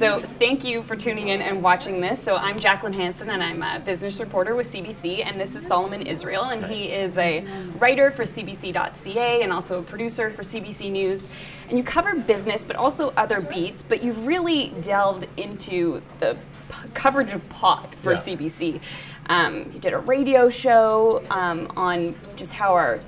So thank you for tuning in and watching this. So I'm Jacqueline Hansen, and I'm a business reporter with CBC, and this is Solomon Israel, and he is a writer for CBC.ca and also a producer for CBC News. And you cover business, but also other beats, but you've really delved into the coverage of pot for CBC. You did a radio show on just how our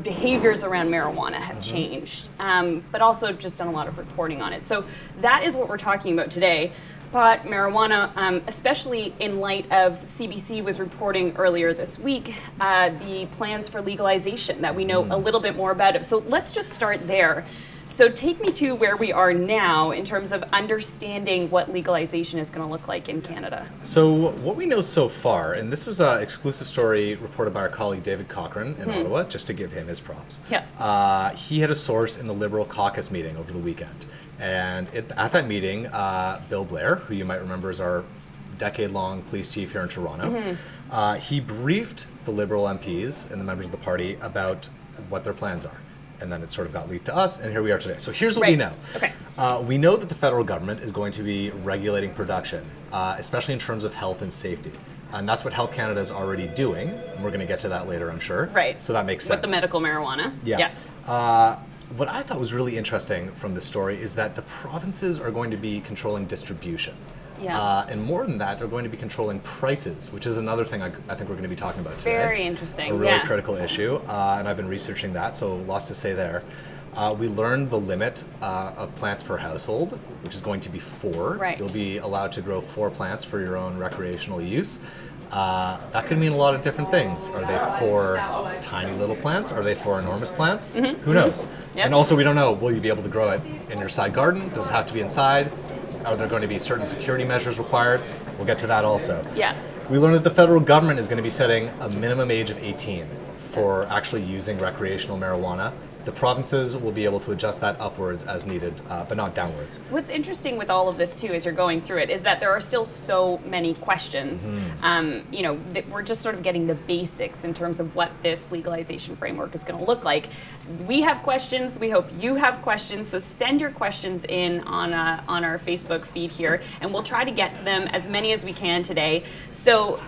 behaviors around marijuana have changed, but also just done a lot of reporting on it. So that is what we're talking about today. Pot, marijuana, especially in light of CBC was reporting earlier this week the plans for legalization that we know a little bit more about it. So let's just start there. So take me to where we are now in terms of understanding what legalization is going to look like in Canada. So what we know so far, and this was an exclusive story reported by our colleague David Cochran in Ottawa, just to give him his props. Yeah. He had a source in the Liberal caucus meeting over the weekend. And at that meeting, Bill Blair, who you might remember is our decade-long police chief here in Toronto, he briefed the Liberal MPs and the members of the party about what their plans are. And then it sort of got leaked to us, and here we are today. So here's what we know. Okay. We know that the federal government is going to be regulating production, especially in terms of health and safety. And that's what Health Canada is already doing. And we're going to get to that later, I'm sure. Right. So that makes sense. With the medical marijuana. Yeah. What I thought was really interesting from this story is that the provinces are going to be controlling distribution. Yeah. And more than that, they're going to be controlling prices, which is another thing I think we're going to be talking about today. Very interesting. A really critical issue, and I've been researching that, so lots to say there. We learned the limit of plants per household, which is going to be 4. Right. You'll be allowed to grow 4 plants for your own recreational use. That could mean a lot of different things. Are they 4 tiny little plants? Are they 4 enormous plants? Who knows? Yep. And also, we don't know, will you be able to grow it in your side garden? Does it have to be inside? Are there going to be certain security measures required? We'll get to that also. Yeah. We learned that the federal government is going to be setting a minimum age of 18 for actually using recreational marijuana. The provinces will be able to adjust that upwards as needed, but not downwards. What's interesting with all of this too, as you're going through it, is that there are still so many questions. You know, we're just sort of getting the basics in terms of what this legalization framework is going to look like. We have questions. We hope you have questions. So send your questions in on our Facebook feed here, and we'll try to get to them, as many as we can today. So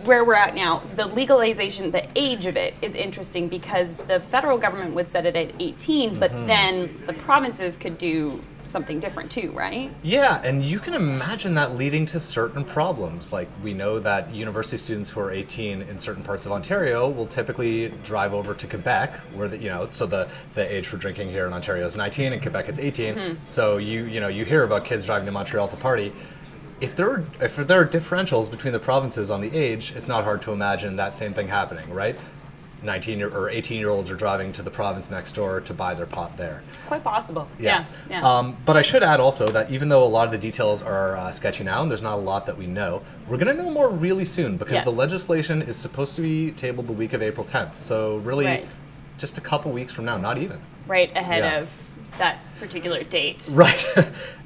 where we're at now, the legalization, the age of it is interesting because the federal government would set it at 18, but then the provinces could do something different too, right? Yeah, and you can imagine that leading to certain problems. Like, we know that university students who are 18 in certain parts of Ontario will typically drive over to Quebec, where the age for drinking here in Ontario is 19, and Quebec it's 18. So you hear about kids driving to Montreal to party. If there are differentials between the provinces on the age, it's not hard to imagine that same thing happening, right? 19 or 18-year-olds are driving to the province next door to buy their pot there. Quite possible. Yeah. But I should add also that even though a lot of the details are sketchy now, and there's not a lot that we know, we're going to know more really soon because the legislation is supposed to be tabled the week of April 10th. So really just a couple weeks from now, not even. Right ahead of that particular date. Right.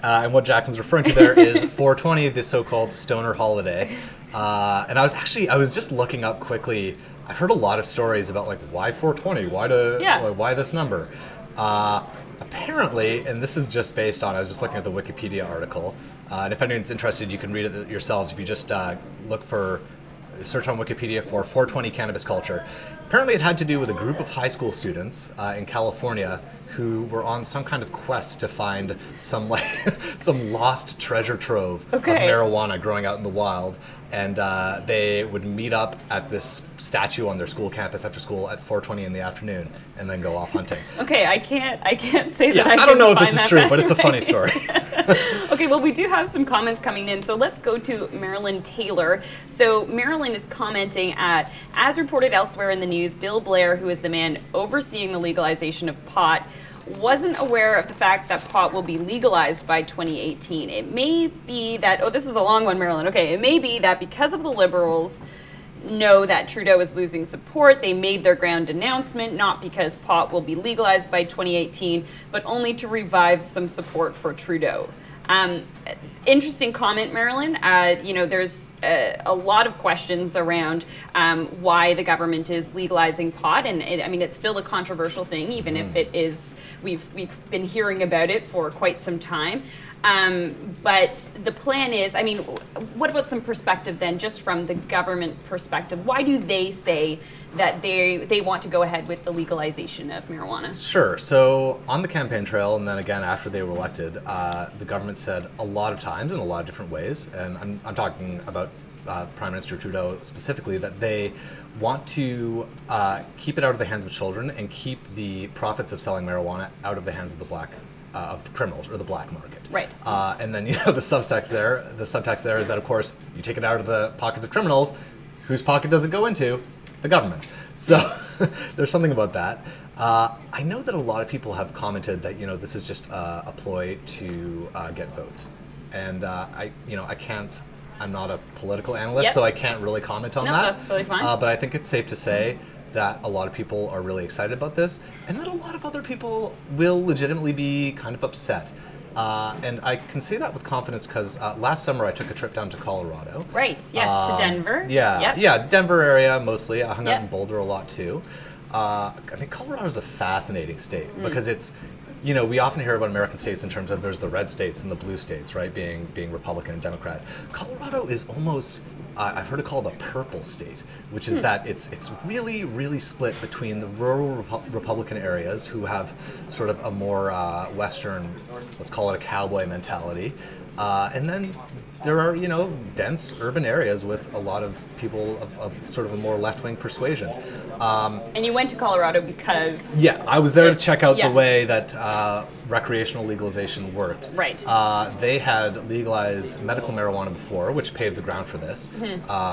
And what Jacqueline's referring to there is 420, the so-called stoner holiday. And I was just looking up quickly. I've heard a lot of stories about, like, why 420? Why this number? Apparently, and this is just based on, I was just looking at the Wikipedia article, and if anyone's interested, you can read it yourselves if you just search on Wikipedia for 420 cannabis culture. Apparently it had to do with a group of high school students in California who were on some kind of quest to find some lost treasure trove of marijuana growing out in the wild. And they would meet up at this statue on their school campus after school at 4:20 in the afternoon, and then go off hunting. Okay, I can't say that. I don't know if this is true, but it's a funny story. Okay, well, we do have some comments coming in, so let's go to Marilyn Taylor. So Marilyn is commenting at, as reported elsewhere in the news, Bill Blair, who is the man overseeing the legalization of pot, wasn't aware of the fact that pot will be legalized by 2018. It may be that, this is a long one, Marilyn. Okay, it may be that because of the Liberals know that Trudeau is losing support, they made their ground announcement, not because pot will be legalized by 2018, but only to revive some support for Trudeau. Interesting comment, Marilyn. You know, there's a lot of questions around why the government is legalizing pot, and I mean, it's still a controversial thing, even if it is. We've been hearing about it for quite some time. But the plan is, I mean, what about some perspective then, just from the government perspective? Why do they say that they want to go ahead with the legalization of marijuana? Sure. So on the campaign trail, and then again after they were elected, the government said a lot of times in a lot of different ways, and I'm talking about Prime Minister Trudeau specifically, that they want to keep it out of the hands of children and keep the profits of selling marijuana out of the hands of the criminals or the black market. Right. And then, you know, the subtext there is that, of course, you take it out of the pockets of criminals, whose pocket does it go into? The government. So there's something about that. I know that a lot of people have commented that, you know, this is just a ploy to get votes. And I'm not a political analyst, so I can't really comment on that. No, that's totally fine. But I think it's safe to say that a lot of people are really excited about this, and that a lot of other people will legitimately be kind of upset. And I can say that with confidence because last summer I took a trip down to Colorado. Right, yes, to Denver. Yeah, Denver area mostly. I hung out in Boulder a lot too. I mean, Colorado is a fascinating state because it's, you know, we often hear about American states in terms of there's the red states and the blue states, right, being Republican and Democrat. Colorado is almost, I've heard it called a purple state, which is that it's really, really split between the rural Republican areas who have sort of a more Western, let's call it a cowboy mentality, and then there are, you know, dense urban areas with a lot of people of sort of a more left-wing persuasion. And you went to Colorado because... Yeah, I was there to check out the way that recreational legalization worked. Right. They had legalized medical marijuana before, which paved the ground for this,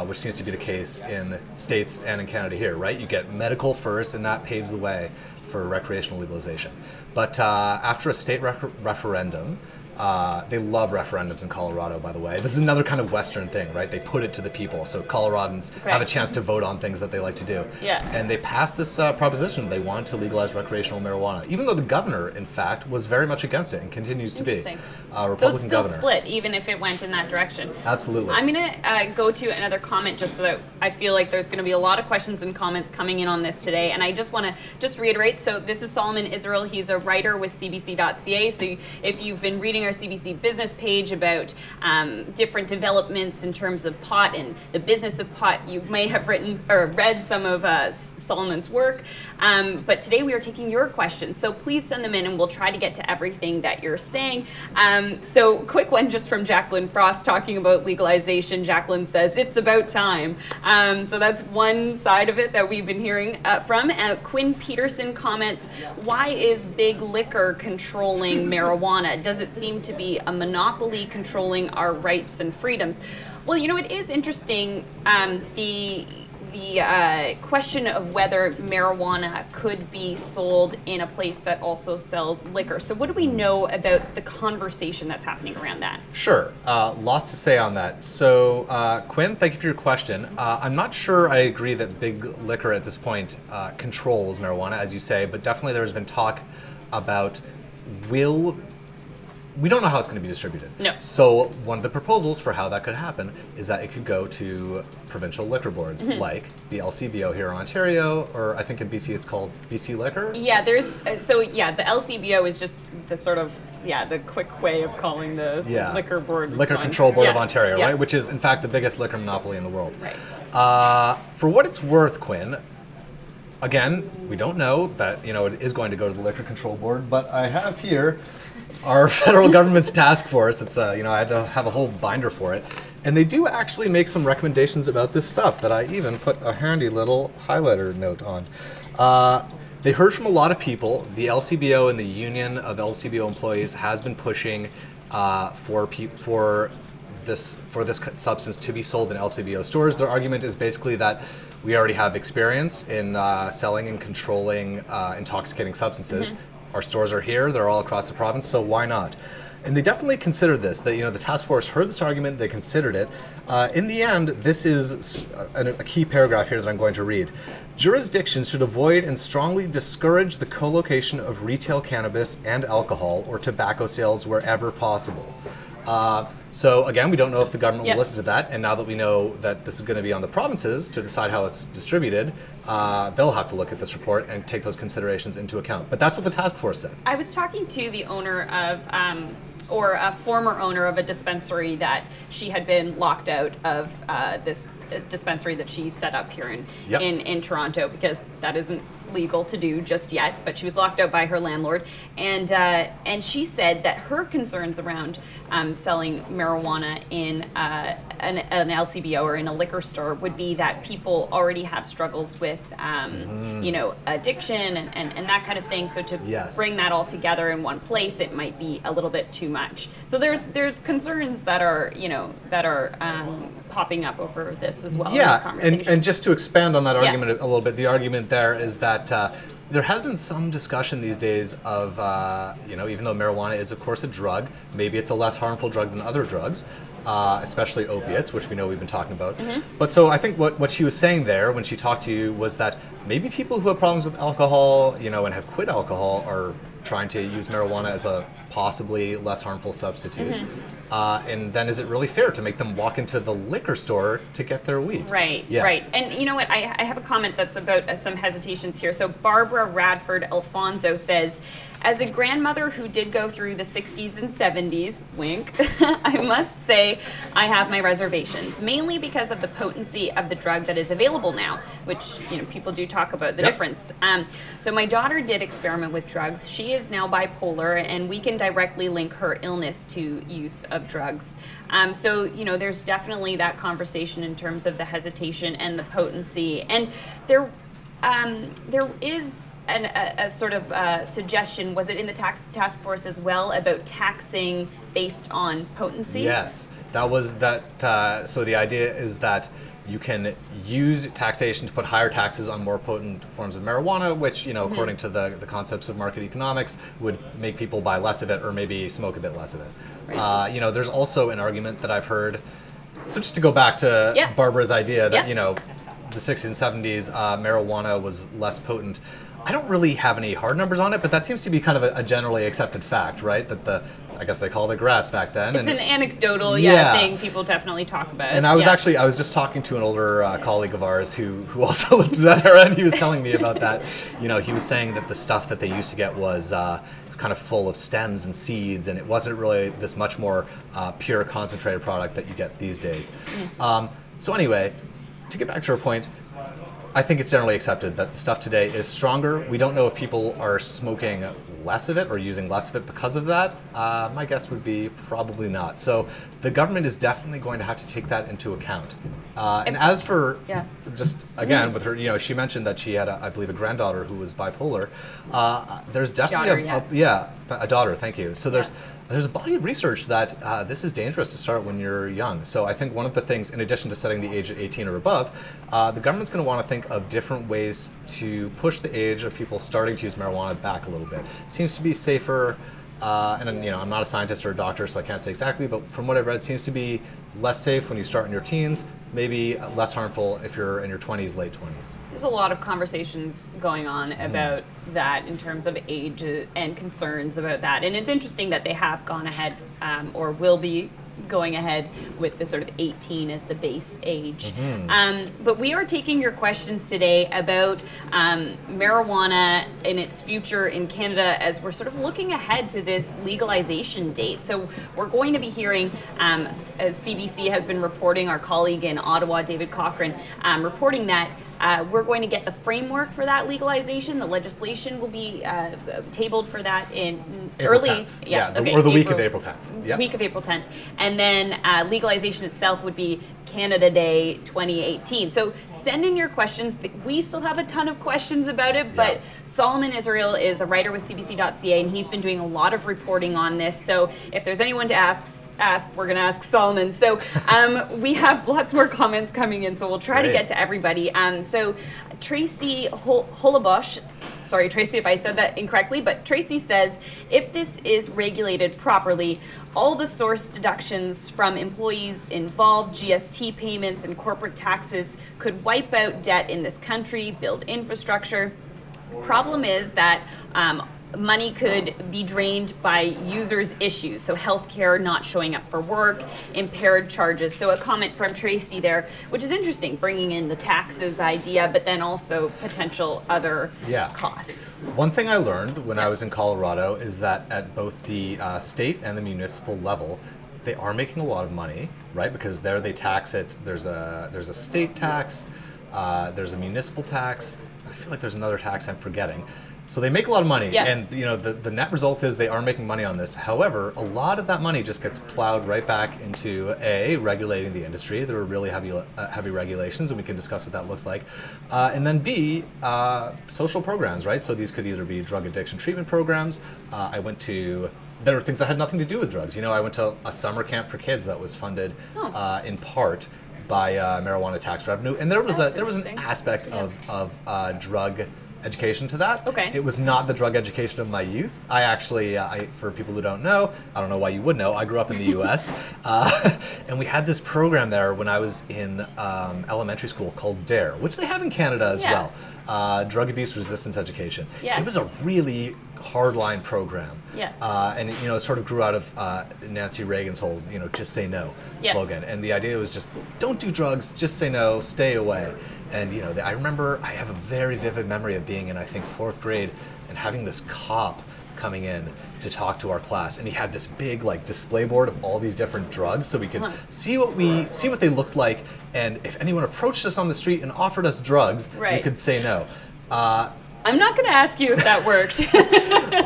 which seems to be the case in states and in Canada here, right? You get medical first, and that paves the way for recreational legalization. But after a state referendum, they love referendums in Colorado, by the way. This is another kind of Western thing, right? They put it to the people, so Coloradans have a chance to vote on things that they like to do. Yeah. And they passed this proposition. They wanted to legalize recreational marijuana, even though the governor, in fact, was very much against it and continues to be. Republican so it's still governor. split, even if it went in that direction. Absolutely. I'm going to go to another comment just so that I feel like there's going to be a lot of questions and comments coming in on this today. And I just want to reiterate, so this is Solomon Israel. He's a writer with CBC.ca. So if you've been reading our CBC business page about different developments in terms of pot and the business of pot, you may have written or read some of Solomon's work. But today we are taking your questions. So please send them in and we'll try to get to everything that you're saying. So quick one just from Jacqueline Frost talking about legalization. Jacqueline says, it's about time. So that's one side of it that we've been hearing from. Quinn Peterson comments, why is big liquor controlling marijuana? Does it seem to be a monopoly controlling our rights and freedoms? Well, you know, it is interesting, the question of whether marijuana could be sold in a place that also sells liquor. So what do we know about the conversation that's happening around that? Sure. Lots to say on that. So, Quinn, thank you for your question. I'm not sure I agree that big liquor at this point controls marijuana, as you say, but definitely there's been talk about we don't know how it's going to be distributed. No. So one of the proposals for how that could happen is that it could go to provincial liquor boards, like the LCBO here in Ontario, or I think in BC it's called BC Liquor. Yeah, there's the LCBO is just the sort of the quick way of calling the liquor board. Liquor Control Board of Ontario, right? Which is in fact the biggest liquor monopoly in the world. Right. For what it's worth, Quinn, again, we don't know that, you know, it is going to go to the Liquor Control Board, but I have here our federal government's task force. It's you know, I had to have a whole binder for it, and they do actually make some recommendations about this stuff that I even put a handy little highlighter note on. They heard from a lot of people. The LCBO and the Union of LCBO Employees has been pushing for this substance to be sold in LCBO stores. Their argument is basically that we already have experience in selling and controlling intoxicating substances. Our stores are here, they're all across the province, so why not? And they definitely considered this. That, you know, the task force heard this argument, they considered it. In the end, this is a key paragraph here that I'm going to read. Jurisdictions should avoid and strongly discourage the co-location of retail cannabis and alcohol or tobacco sales wherever possible. So again, we don't know if the government will listen to that, and now that we know that this is going to be on the provinces to decide how it's distributed, they'll have to look at this report and take those considerations into account. But that's what the task force said. I was talking to the owner of, or a former owner of a dispensary that she had been locked out of this dispensary that she set up here in Toronto, because that isn't legal to do just yet, but she was locked out by her landlord, and she said that her concerns around selling marijuana in an LCBO or in a liquor store would be that people already have struggles with you know, addiction and that kind of thing, so to bring that all together in one place, it might be a little bit too much. So there's concerns that are, you know, that are popping up over this as well in this conversation. And just to expand on that argument a little bit, the argument there is that there has been some discussion these days of, you know, even though marijuana is of course a drug, maybe it's a less harmful drug than other drugs, especially opiates, which we know we've been talking about. But so I think what she was saying there when she talked to you was that maybe people who have problems with alcohol, you know, and have quit alcohol are trying to use marijuana as a possibly less harmful substitute. And then is it really fair to make them walk into the liquor store to get their weed? Right, right. And you know what, I have a comment that's about some hesitations here. So Barbara Radford Alfonso says, as a grandmother who did go through the 60s and 70s, wink, I must say I have my reservations, mainly because of the potency of the drug that is available now, which, you know, people do talk about the difference. So my daughter did experiment with drugs. She is now bipolar, and we can directly link her illness to use of drugs. So, you know, there's definitely that conversation in terms of the hesitation and the potency. And there is a sort of suggestion, was it in the task force as well, about taxing based on potency? Yes, that was that. So the idea is that you can use taxation to put higher taxes on more potent forms of marijuana, which, you know, according to the concepts of market economics, would make people buy less of it or maybe smoke a bit less of it. Right. You know, there's also an argument that I've heard, so just to go back to Barbara's idea that, you know, the 60s and 70s, marijuana was less potent. I don't really have any hard numbers on it, but that seems to be kind of a generally accepted fact, right? That I guess they called it grass back then. It's an anecdotal thing people definitely talk about. And I was actually, I was just talking to an older colleague of ours who also lived through that era, and he was telling me about that. You know, he was saying that the stuff that they used to get was kind of full of stems and seeds, and it wasn't really this much more pure concentrated product that you get these days. So anyway, to get back to her point, I think it's generally accepted that the stuff today is stronger. We don't know if people are smoking less of it or using less of it because of that. My guess would be probably not. So the government is definitely going to have to take that into account. And as for just, again, with her, you know, she mentioned that she had, I believe, a granddaughter who was bipolar. There's definitely a daughter, thank you. So there's a body of research that this is dangerous to start when you're young. So I think one of the things, in addition to setting the age at 18 or above, the government's going to want to think of different ways to push the age of people starting to use marijuana back a little bit. It seems to be safer, and you know, I'm not a scientist or a doctor, so I can't say exactly, but from what I've read, it seems to be less safe when you start in your teens, maybe less harmful if you're in your 20s, late 20s. There's a lot of conversations going on about that in terms of age and concerns about that. And it's interesting that they have gone ahead, or will be going ahead with the sort of 18 as the base age. But we are taking your questions today about marijuana and its future in Canada as we're sort of looking ahead to this legalization date. So we're going to be hearing, as CBC has been reporting, our colleague in Ottawa, David Cochran, reporting that we're going to get the framework for that legalization. The legislation will be tabled for that in April 10th. Or the week of April 10th. Week of April 10th. And then legalization itself would be Canada Day 2018. So send in your questions. We still have a ton of questions about it, but Solomon Israel is a writer with CBC.ca, and he's been doing a lot of reporting on this. So if there's anyone to ask, we're going to ask Solomon. So we have lots more comments coming in, so we'll try to get to everybody. So Tracy Holabosh, sorry Tracy if I said that incorrectly, but Tracy says, if this is regulated properly, all the source deductions from employees involved, GST payments and corporate taxes could wipe out debt in this country, build infrastructure. Problem is that money could be drained by users' issues, so healthcare, not showing up for work, impaired charges. So a comment from Tracy there, which is interesting, bringing in the taxes idea, but then also potential other costs. One thing I learned when I was in Colorado is that at both the state and the municipal level, they are making a lot of money, right? Because there they tax it. There's a state tax, there's a municipal tax. I feel like there's another tax I'm forgetting. So they make a lot of money, and the net result is they are making money on this. However, a lot of that money just gets plowed right back into regulating the industry. There are really heavy regulations, and we can discuss what that looks like. And then B, social programs, right? So these could either be drug addiction treatment programs. There were things that had nothing to do with drugs. I went to a summer camp for kids that was funded in part by marijuana tax revenue, and there was an aspect of drug education to that. Okay. It was not the drug education of my youth. I actually, for people who don't know, I don't know why you would know, I grew up in the U.S., and we had this program there when I was in elementary school called DARE, which they have in Canada as well, Drug Abuse Resistance Education. Yes. It was a really hardline program. And it sort of grew out of Nancy Reagan's whole, just say no slogan. And the idea was just, don't do drugs, just say no, stay away. And I remember I have a very vivid memory of being in, I think, 4th grade and having this cop coming in to talk to our class, and he had this big display board of all these different drugs, so we could see what they looked like, and if anyone approached us on the street and offered us drugs, we could say no. I'm not going to ask you if that worked.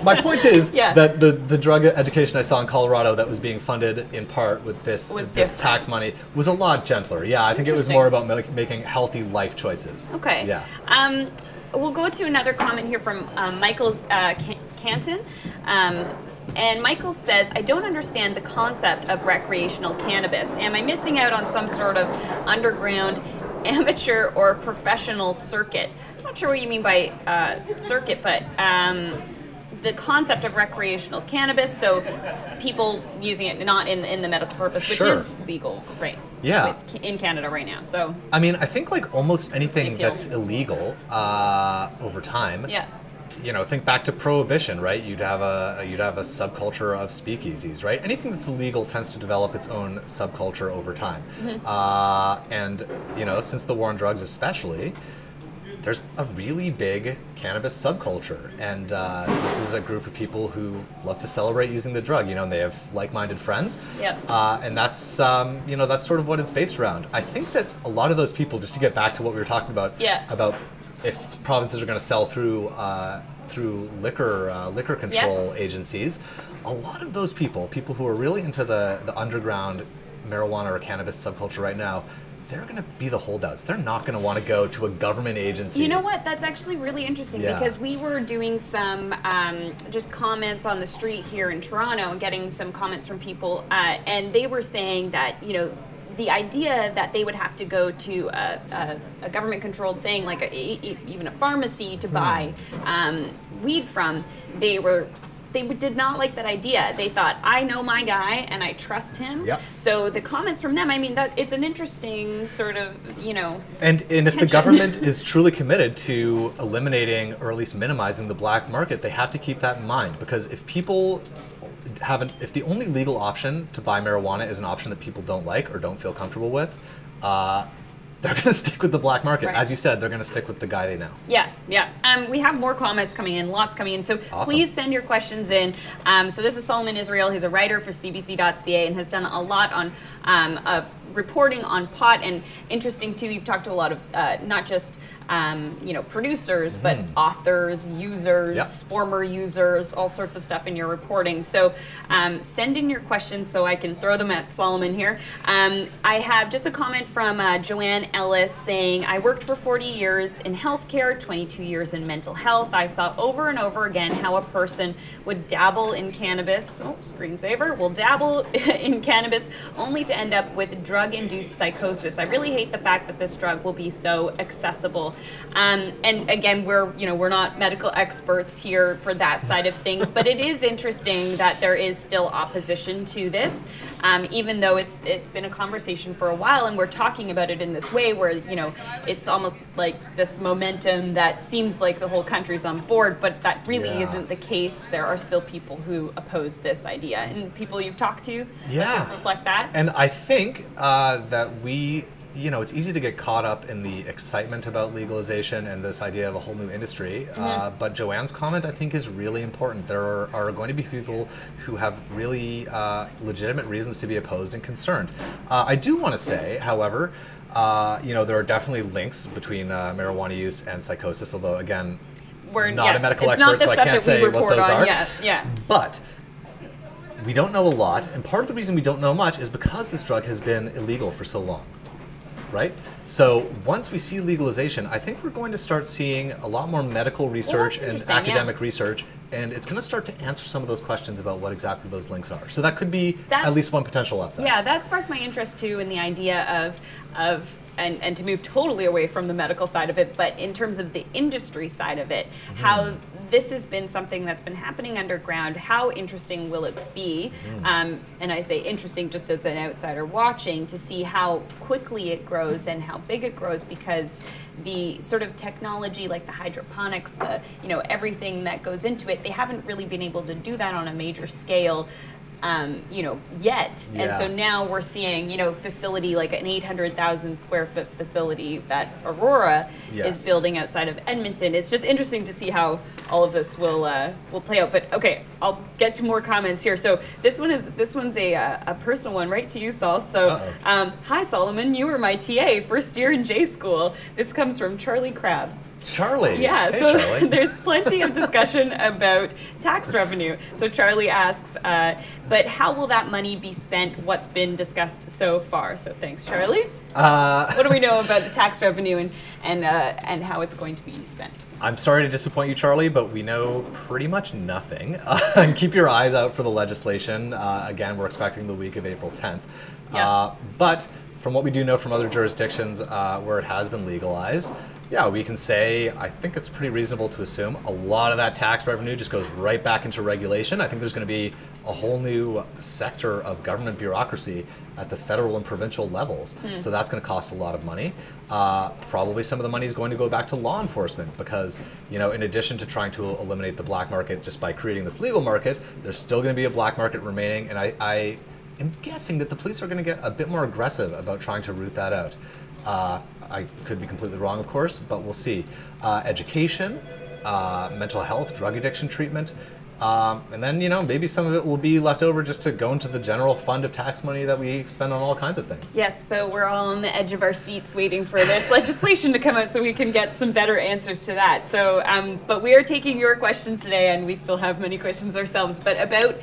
My point is that the drug education I saw in Colorado that was being funded in part with this tax money was a lot gentler. I think it was more about making healthy life choices. Okay. We'll go to another comment here from Michael Hansen. And Michael says, I don't understand the concept of recreational cannabis. Am I missing out on some sort of underground amateur or professional circuit? I'm not sure what you mean by circuit, but the concept of recreational cannabis, so people using it not in the medical purpose, which is legal in Canada right now. So I mean, I think almost anything that's illegal over time. Think back to Prohibition, right? You'd have a subculture of speakeasies, right? Anything that's illegal tends to develop its own subculture over time. And since the war on drugs especially, there's a really big cannabis subculture, and this is a group of people who love to celebrate using the drug, and they have like-minded friends, and that's sort of what it's based around. I think that a lot of those people, just to get back to what we were talking about if provinces are going to sell through liquor control agencies, a lot of those people who are really into the underground marijuana or cannabis subculture right now, they're going to be the holdouts. They're not going to want to go to a government agency. You know what? That's actually really interesting because we were doing some just comments on the street here in Toronto and getting some comments from people, and they were saying that, the idea that they would have to go to a government-controlled thing, like even a pharmacy to buy weed from, they did not like that idea. They thought, I know my guy and I trust him. So the comments from them, I mean, that it's an interesting sort of, And if the government is truly committed to eliminating or at least minimizing the black market, they have to keep that in mind, because if people if the only legal option to buy marijuana is an option that people don't like or don't feel comfortable with, they're going to stick with the black market. As you said, they're going to stick with the guy they know. We have more comments coming in, lots coming in. So please send your questions in. So this is Solomon Israel, who's a writer for CBC.ca and has done a lot on of reporting on pot. And interesting too, you've talked to a lot of not just producers, but authors, users, former users, all sorts of stuff in your reporting. So send in your questions so I can throw them at Solomon here. I have just a comment from Joanne Ellis saying, I worked for 40 years in healthcare, 22 years in mental health. I saw over and over again how a person would dabble in cannabis, screensaver, will dabble in cannabis only to end up with drug-induced psychosis. I really hate the fact that this drug will be so accessible. And again, we're not medical experts here for that side of things, but it is interesting that there is still opposition to this, even though it's been a conversation for a while and we're talking about it in this way where, you know, it's almost like this momentum that seems like the whole country's on board, but that really isn't the case. There are still people who oppose this idea, and people you've talked to that reflect that. And I think that you know, it's easy to get caught up in the excitement about legalization and this idea of a whole new industry. But Joanne's comment, I think, is really important. There are going to be people who have really legitimate reasons to be opposed and concerned. I do want to say, however, you know, there are definitely links between marijuana use and psychosis, although, again, we're not a medical expert, so I can't say what those are. But we don't know a lot, and part of the reason we don't know much is because this drug has been illegal for so long. Right? So once we see legalization, I think we're going to start seeing a lot more medical research and academic research, and it's going to start to answer some of those questions about what exactly those links are. So that could be at least one potential upside. Yeah, that sparked my interest too in the idea of and to move totally away from the medical side of it, but in terms of the industry side of it, how this has been something that's been happening underground. How interesting will it be? And I say interesting just as an outsider watching, to see how quickly it grows and how big it grows, because the sort of technology like the hydroponics, the, you know, everything that goes into it, they haven't really been able to do that on a major scale. You know, yet. And so now we're seeing, you know, facility like an 800,000 square foot facility that Aurora is building outside of Edmonton. It's just interesting to see how all of this will play out. But okay, I'll get to more comments here. So this one's a personal one, right to you, Saul. So hi Solomon, you were my TA first year in J school. This comes from Charlie Crabb. Charlie. Yeah, hey, so Charlie. There's plenty of discussion about tax revenue. So Charlie asks, but how will that money be spent? What's been discussed so far? So thanks, Charlie. What do we know about the tax revenue and how it's going to be spent? I'm sorry to disappoint you, Charlie, but we know pretty much nothing. And keep your eyes out for the legislation. Again, we're expecting the week of April 10th. But from what we do know from other jurisdictions where it has been legalized, we can say, I think it's pretty reasonable to assume a lot of that tax revenue just goes right back into regulation. I think there's going to be a whole new sector of government bureaucracy at the federal and provincial levels. So that's going to cost a lot of money. Probably some of the money is going to go back to law enforcement because, you know, in addition to trying to eliminate the black market just by creating this legal market, there's still going to be a black market remaining. And I am guessing that the police are going to get a bit more aggressive about trying to root that out. I could be completely wrong, of course, but we'll see. Education, mental health, drug addiction treatment, and then, you know, maybe some of it will be left over just to go into the general fund of tax money that we spend on all kinds of things. Yes, so we're all on the edge of our seats waiting for this legislation to come out so we can get some better answers to that. So, but we are taking your questions today, and we still have many questions ourselves, but about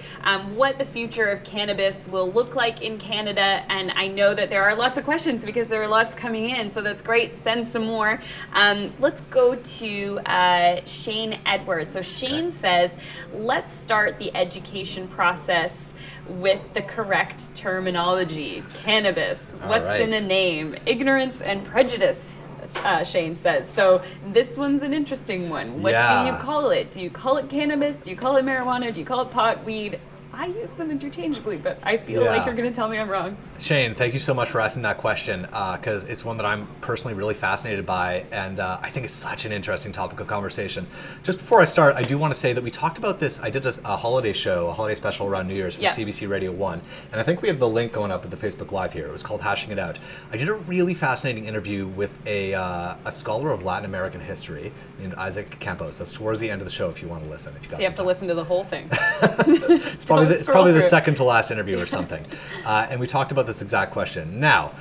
what the future of cannabis will look like in Canada. And I know that there are lots of questions because there are lots coming in, so that's great. Send some more. Let's go to Shane Edwards. So Shane says, let's start the education process with the correct terminology. Cannabis, what's in a name? Ignorance and prejudice, Shane says. So this one's an interesting one. What do you call it? Do you call it cannabis? Do you call it marijuana? Do you call it pot, weed? I use them interchangeably, but I feel like you're going to tell me I'm wrong. Shane, thank you so much for asking that question, because it's one that I'm personally really fascinated by, and I think it's such an interesting topic of conversation. Just before I start, I do want to say that we talked about this. I did a holiday show, a holiday special around New Year's for CBC Radio 1, and I think we have the link going up at the Facebook Live here. It was called Hashing It Out. I did a really fascinating interview with a scholar of Latin American history named Isaac Campos. That's towards the end of the show if you want to listen. If you have to listen to the whole thing. It's probably the second to last interview or something. And we talked about this exact question. Now,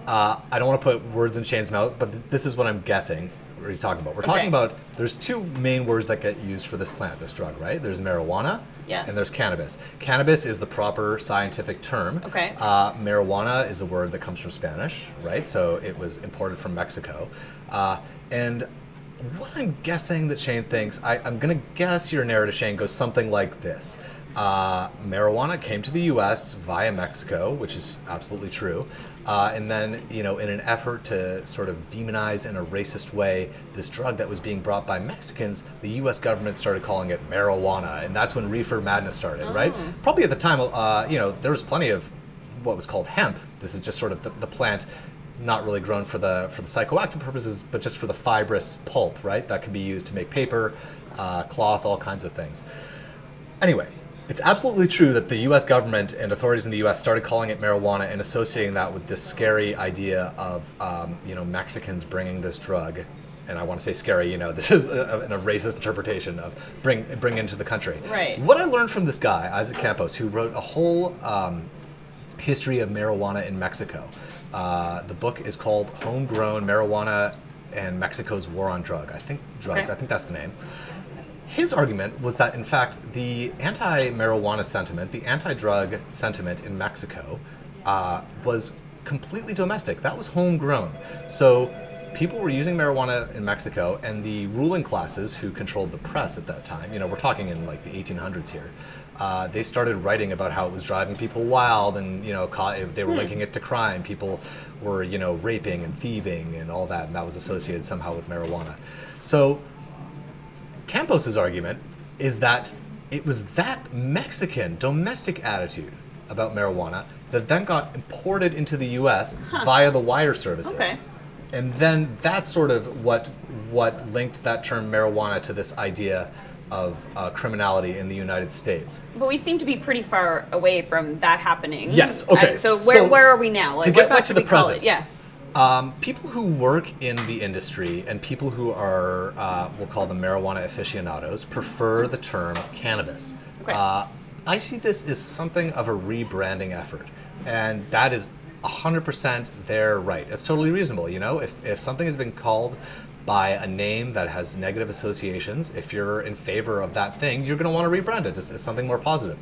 I don't want to put words in Shane's mouth, but this is what I'm guessing what he's talking about. We're talking about, there's two main words that get used for this plant, this drug, right? There's marijuana and there's cannabis. Cannabis is the proper scientific term. Marijuana is a word that comes from Spanish, right? So it was imported from Mexico. And what I'm guessing that Shane thinks, I'm going to guess your narrative, Shane, goes something like this. Marijuana came to the U.S. via Mexico, which is absolutely true. And then, you know, in an effort to sort of demonize in a racist way this drug that was being brought by Mexicans, the U.S. government started calling it marijuana. And that's when reefer madness started, right? Probably at the time, you know, there was plenty of what was called hemp. This is just sort of the plant not really grown for the psychoactive purposes, but just for the fibrous pulp, right? That can be used to make paper, cloth, all kinds of things. Anyway, it's absolutely true that the U.S. government and authorities in the U.S. started calling it marijuana and associating that with this scary idea of, Mexicans bringing this drug. And I want to say scary, this is a racist interpretation of bring into the country. Right. What I learned from this guy, Isaac Campos, who wrote a whole history of marijuana in Mexico. The book is called Homegrown Marijuana and Mexico's War on Drugs. I think that's the name. His argument was that, in fact, the anti-marijuana sentiment, the anti-drug sentiment in Mexico was completely domestic. That was homegrown. So people were using marijuana in Mexico, and the ruling classes who controlled the press at that time, we're talking in like the 1800s here, they started writing about how it was driving people wild, and they were linking it to crime. People were raping and thieving and all that, and that was associated somehow with marijuana. So Campos's argument is that it was that Mexican domestic attitude about marijuana that then got imported into the U.S. via the wire services. Okay. And then that's sort of what linked that term marijuana to this idea of criminality in the United States. But we seem to be pretty far away from that happening. Yes, okay. So where are we now? Like, to get back what to should the we call present. it? Yeah. People who work in the industry and people who are, we'll call them marijuana aficionados, prefer the term cannabis. Okay. I see this as something of a rebranding effort, and that is 100% their right. It's totally reasonable, if something has been called by a name that has negative associations, if you're in favor of that thing, you're going to want to rebrand it as something more positive.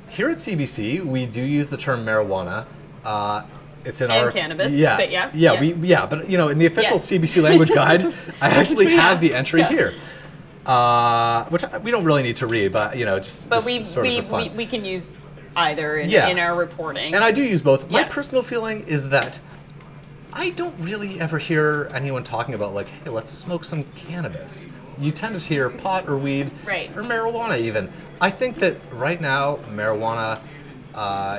Here at CBC, we do use the term marijuana. It's in and our cannabis. Yeah, but but in the official CBC language guide, I actually have the entry here, which we don't really need to read, but But we can use either in our reporting. And I do use both. My personal feeling is that I don't really ever hear anyone talking about like, hey, let's smoke some cannabis. You tend to hear pot or weed, right, or marijuana even. I think that right now marijuana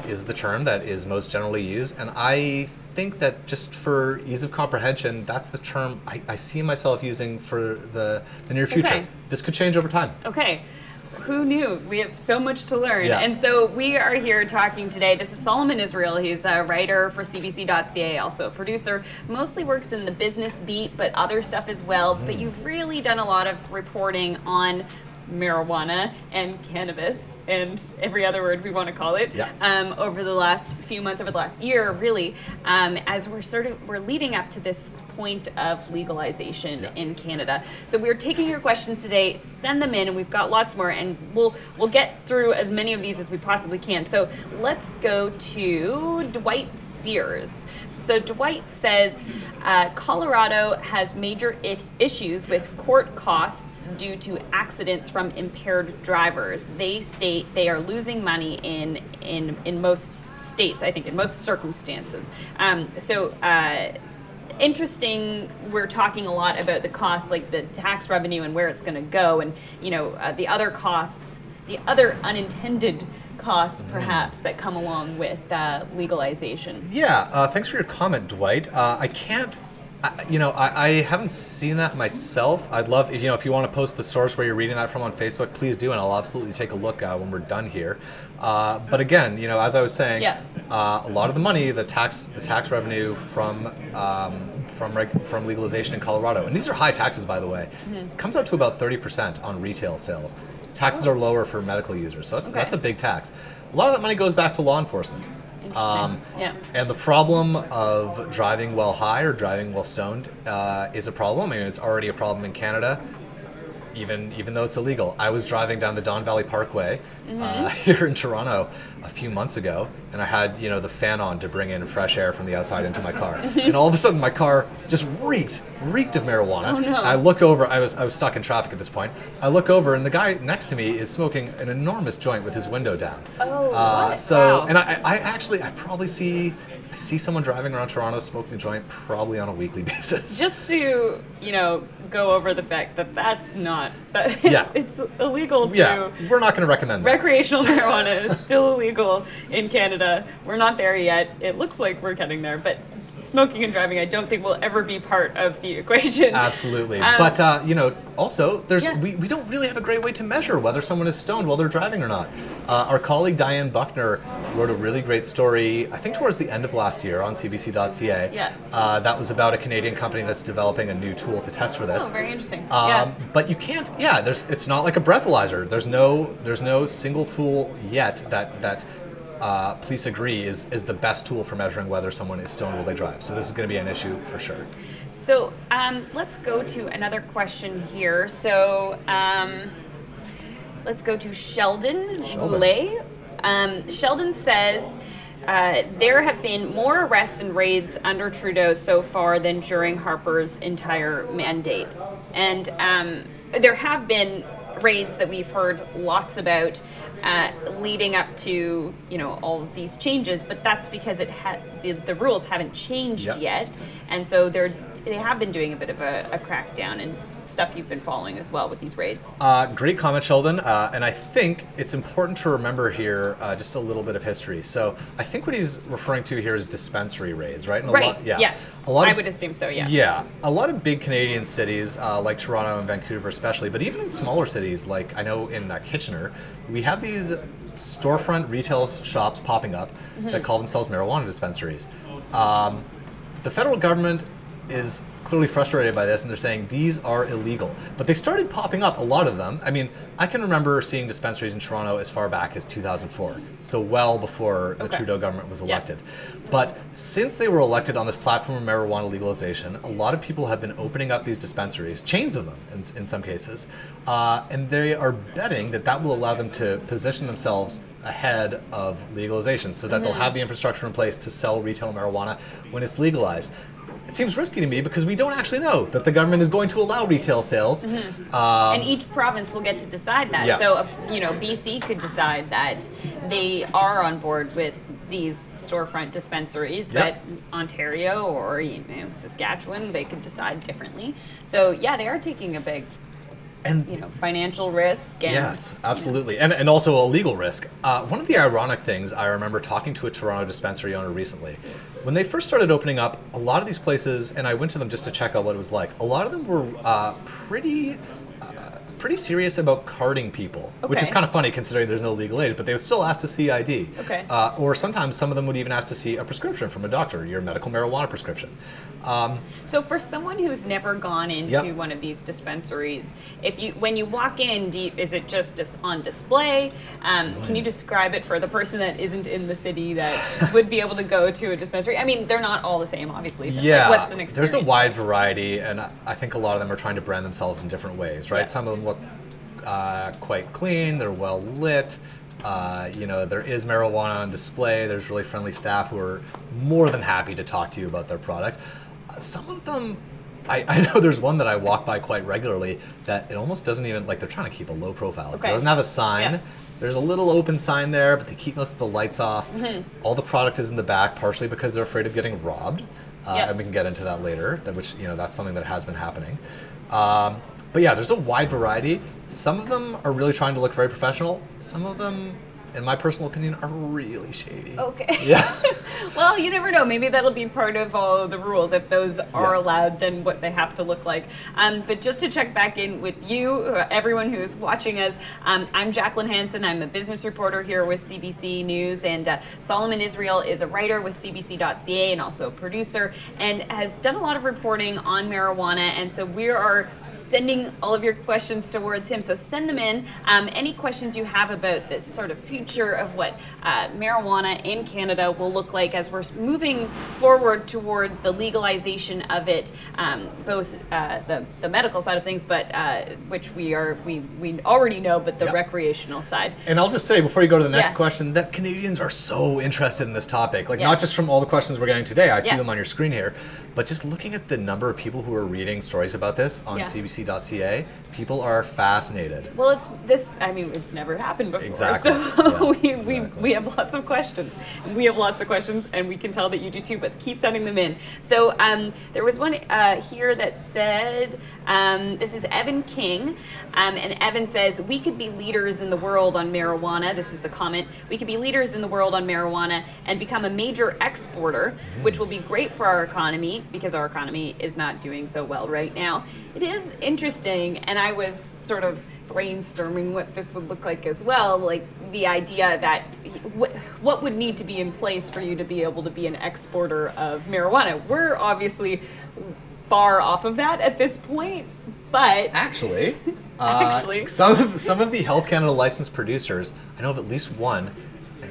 is the term that is most generally used, and I think that just for ease of comprehension, that's the term I see myself using for the near future. Okay. This could change over time. Okay. Who knew? We have so much to learn. Yeah. And so we are here talking today. This is Solomon Israel. He's a writer for CBC.ca, also a producer. Mostly works in the business beat, but other stuff as well. But you've really done a lot of reporting on marijuana and cannabis and every other word we want to call it over the last few months, over the last year, really, as we're leading up to this point of legalization in Canada. So we're taking your questions today. Send them in, and we've got lots more, and we'll get through as many of these as we possibly can. So let's go to Dwight Sears. So Dwight says, Colorado has major issues with court costs due to accidents from impaired drivers. They state they are losing money in most states, I think, in most circumstances. Interesting, we're talking a lot about the costs, like the tax revenue and where it's going to go, and the other costs, the other unintended costs perhaps that come along with legalization. Yeah, thanks for your comment, Dwight. I haven't seen that myself. I'd love, if you want to post the source where you're reading that from on Facebook, please do, and I'll absolutely take a look when we're done here. But again, as I was saying, a lot of the money, the tax revenue from legalization in Colorado, and these are high taxes, by the way, comes out to about 30% on retail sales. Taxes are lower for medical users, so that's a big tax. A lot of that money goes back to law enforcement. And the problem of driving while high or driving while stoned is a problem. I mean, it's already a problem in Canada, even though it's illegal. I was driving down the Don Valley Parkway here in Toronto a few months ago, and I had the fan on to bring in fresh air from the outside into my car. And all of a sudden, my car just reeked of marijuana. Oh, no. I look over. I was stuck in traffic at this point. I look over, and the guy next to me is smoking an enormous joint with his window down. Oh, what? So, wow. and I probably see someone driving around Toronto smoking a joint probably on a weekly basis. Just to, go over the fact that it's illegal to... Yeah, we're not going to recommend that. Recreational marijuana is still illegal in Canada. We're not there yet. It looks like we're getting there, but smoking and driving, I don't think will ever be part of the equation. Absolutely. But, you know, also, we don't really have a great way to measure whether someone is stoned while they're driving or not. Our colleague Diane Buckner wrote a really great story, I think towards the end of last year on CBC.ca. That was about a Canadian company that's developing a new tool to test for this. Oh, very interesting. But you can't, it's not like a breathalyzer. There's no single tool yet that police agree is the best tool for measuring whether someone is stoned while they drive. So this is going to be an issue for sure. So let's go to another question here. So let's go to Sheldon Goulet. Sheldon says, there have been more arrests and raids under Trudeau so far than during Harper's entire mandate. And there have been raids that we've heard lots about leading up to, you know, all of these changes, but that's because the rules haven't changed yet, and so they have been doing a bit of a crackdown, and stuff you've been following as well with these raids. Great comment, Sheldon, and I think it's important to remember here just a little bit of history. So I think what he's referring to here is dispensary raids, right? And Yes. I would assume so, yeah. Yeah. A lot of big Canadian cities, like Toronto and Vancouver especially, but even in smaller cities, like I know in Kitchener, we have these storefront retail shops popping up that call themselves marijuana dispensaries. The federal government is clearly frustrated by this, and they're saying these are illegal. But they started popping up, a lot of them. I mean, I can remember seeing dispensaries in Toronto as far back as 2004, so well before the Trudeau government was elected. But since they were elected on this platform of marijuana legalization, a lot of people have been opening up these dispensaries, chains of them in some cases, and they are betting that will allow them to position themselves ahead of legalization so that they'll have the infrastructure in place to sell retail marijuana when it's legalized. It seems risky to me because we don't actually know that the government is going to allow retail sales. And each province will get to decide that. So, you know, BC could decide that they are on board with these storefront dispensaries, but Ontario or, you know, Saskatchewan, they could decide differently. So, yeah, they are taking a big, you know, financial risk. And, yes, absolutely. You know. And also a legal risk. One of the ironic things, I remember talking to a Toronto dispensary owner recently. When they first started opening up, a lot of these places, and I went to them just to check out what it was like, a lot of them were pretty serious about carding people, which is kind of funny considering there's no legal age, but they would still ask to see ID. Or sometimes some of them would even ask to see a prescription from a doctor, your medical marijuana prescription. So for someone who's never gone into one of these dispensaries, when you walk in, is it just on display? Can you describe it for the person that isn't in the city that would be able to go to a dispensary? I mean, they're not all the same, obviously. But like, what's an experience? There's a wide variety, and I think a lot of them are trying to brand themselves in different ways, right? Some of them look quite clean, they're well lit. You know, there is marijuana on display. There's really friendly staff who are more than happy to talk to you about their product. Some of them, I know there's one that I walk by quite regularly that it almost doesn't even, like, they're trying to keep a low profile. It doesn't have a sign. There's a little open sign there, but they keep most of the lights off. All the product is in the back, partially because they're afraid of getting robbed. And we can get into that later, which, you know, that's something that has been happening. But yeah, there's a wide variety. Some of them are really trying to look very professional. Some of them, in my personal opinion, are really shady. Well, you never know. Maybe that'll be part of all of the rules. If those are allowed, then what they have to look like. But just to check back in with you, everyone who's watching us, I'm Jacqueline Hansen. I'm a business reporter here with CBC News, and Solomon Israel is a writer with CBC.ca and also a producer, and has done a lot of reporting on marijuana. And so we are sending all of your questions towards him, so send them in. Any questions you have about this sort of future of what marijuana in Canada will look like as we're moving forward toward the legalization of it, both the medical side of things, but which we already know, but the recreational side. And I'll just say before you go to the next question that Canadians are so interested in this topic, like not just from all the questions we're getting today, I see them on your screen here, but just looking at the number of people who are reading stories about this on CBC CBC.ca, people are fascinated. Well, it's never happened before. Exactly. So Yeah, we have lots of questions. We have lots of questions, and we can tell that you do too, but keep sending them in. So there was one here that said, this is Evan King, and Evan says, we could be leaders in the world on marijuana. This is the comment. We could be leaders in the world on marijuana and become a major exporter, which will be great for our economy, because our economy is not doing so well right now. It is interesting, and I was sort of brainstorming what this would look like as well, like the idea that what would need to be in place for you to be able to be an exporter of marijuana. We're obviously far off of that at this point, but actually some of the Health Canada licensed producers, I know of at least one,